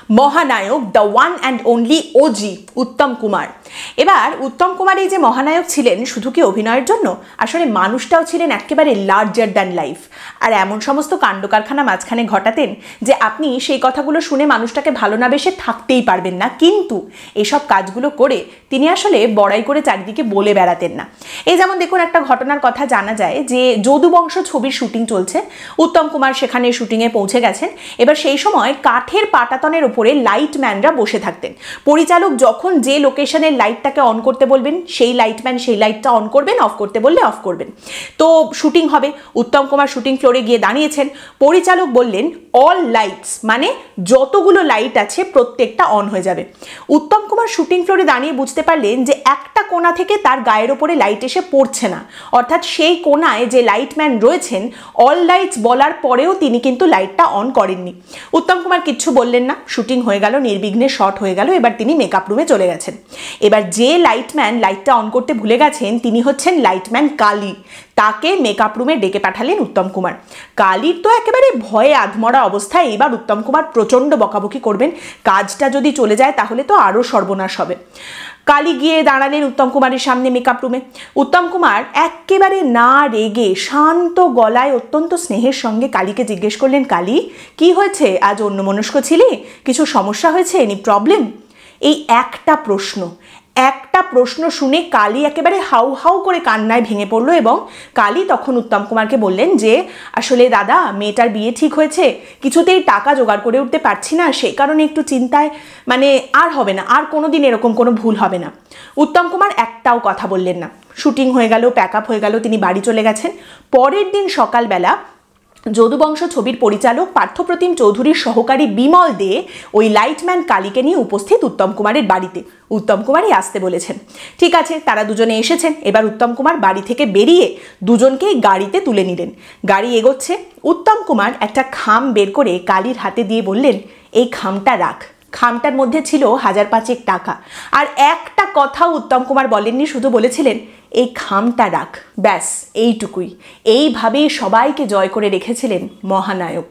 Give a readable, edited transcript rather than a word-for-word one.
মহানায়ক the one and only OG Uttam Kumar. এবার উত্তম কুমার এই যে মহানায়ক ছিলেন শুধু কি অভিনয়ের জন্য, আসলে মানুষটাও ছিলেন একেবারে লার্জার দ্যান লাইফ। আর এমন সমস্ত কাণ্ড কারখানা মাঝখানে ঘটাতেন যে আপনি সেই কথাগুলো শুনে মানুষটাকে ভালো না বেশে থাকতেই পারবেন না, কিন্তু এসব কাজগুলো করে তিনি আসলে বড়াই করে চারিদিকে বলে বেড়াতেন না। এই যেমন দেখুন, একটা ঘটনার কথা জানা যায় যে যদুবংশ ছবির শুটিং চলছে, উত্তম কুমার সেখানে শুটিংয়ে পৌঁছে গেছেন। এবার সেই সময় কাঠের পাটাতনের উপরে লাইটম্যানরা বসে থাকতেন। পরিচালক যখন যে লোকেশনের লাইটটাকে অন করতে বলবেন সেই লাইটম্যান সেই লাইটটা অন করবেন, অফ করতে বললে অফ করবেন। তো শুটিং হবে, উত্তম কুমার শুটিং ফ্লোরে গিয়ে দাঁড়িয়েছেন। পরিচালক বললেন অল লাইটস, মানে যতগুলো লাইট আছে প্রত্যেকটা অন হয়ে যাবে। উত্তম কুমার শুটিং ফ্লোরে দাঁড়িয়ে বুঝতে পারলেন যে একটা কোণা থেকে তার গায়ের ওপরে লাইট এসে পড়ছে না, অর্থাৎ সেই কোণায় যে লাইটম্যান রয়েছেন অল লাইটস বলার পরেও তিনি কিন্তু লাইটটা অন করেননি। উত্তম কুমার কিচ্ছু বললেন না, শুটিং হয়ে গেল, নির্বিঘ্নে শট হয়ে গেল। এবার তিনি মেকআপ রুমে চলে গেছেন। এবার যে লাইটম্যান লাইটটা অন করতে ভুলে গেছেন তিনি হচ্ছেন লাইটম্যান কালী। তাকে মেকআপ রুমে ডেকে পাঠালেন উত্তম কুমার। কালীর তো একেবারে ভয়ে আধমরা অবস্থায়। এবার উত্তম কুমার প্রচণ্ড বকাবকি করবেন, কাজটা যদি চলে যায় তাহলে তো আরও সর্বনাশ হবে। কালী গিয়ে দাঁড়ালেন উত্তম কুমারের সামনে মেকআপ রুমে। উত্তম কুমার একেবারে না রেগে শান্ত গলায় অত্যন্ত স্নেহের সঙ্গে কালীকে জিজ্ঞেস করলেন, কালী কি হয়েছে, আজ অন্যমনস্ক ছিলি, কিছু সমস্যা হয়েছে, এনি প্রবলেম? এই একটা প্রশ্ন শুনে কালী একেবারে হাউ হাউ করে কান্নায় ভেঙে পড়লো। এবং কালী তখন উত্তম কুমারকে বললেন যে আসলে দাদা, মেয়েটার বিয়ে ঠিক হয়েছে, কিছুতেই টাকা জোগাড় করে উঠতে পারছি না, সেই কারণে একটু চিন্তায়, মানে আর হবে না, আর কোনোদিন এরকম কোনো ভুল হবে না। উত্তম কুমার একটাও কথা বললেন না। শুটিং হয়ে গেল, প্যাক আপ হয়ে গেল, তিনি বাড়ি চলে গেছেন। পরের দিন সকালবেলা যদুবংশ ছবির পরিচালক পার্থপ্রতিম চৌধুরীর সহকারী বিমল দে ওই লাইটম্যান কালীকে নিয়ে উপস্থিত উত্তম কুমারের বাড়িতে। উত্তম কুমারই আসতে বলেছেন। ঠিক আছে, তারা দুজনে এসেছেন। এবার উত্তম কুমার বাড়ি থেকে বেরিয়ে দুজনকেই গাড়িতে তুলে নিলেন। গাড়ি এগোচ্ছে, উত্তম কুমার একটা খাম বের করে কালীর হাতে দিয়ে বললেন, এই খামটা রাখ। খামটার মধ্যে ছিল 1000 টাকা। আর একটা কথাও উত্তম কুমার বলেননি, শুধু বলেছিলেন এই খামটা রাখ, ব্যাস এইটুকুই। এইভাবেই সবাইকে জয় করে রেখেছিলেন মহানায়ক।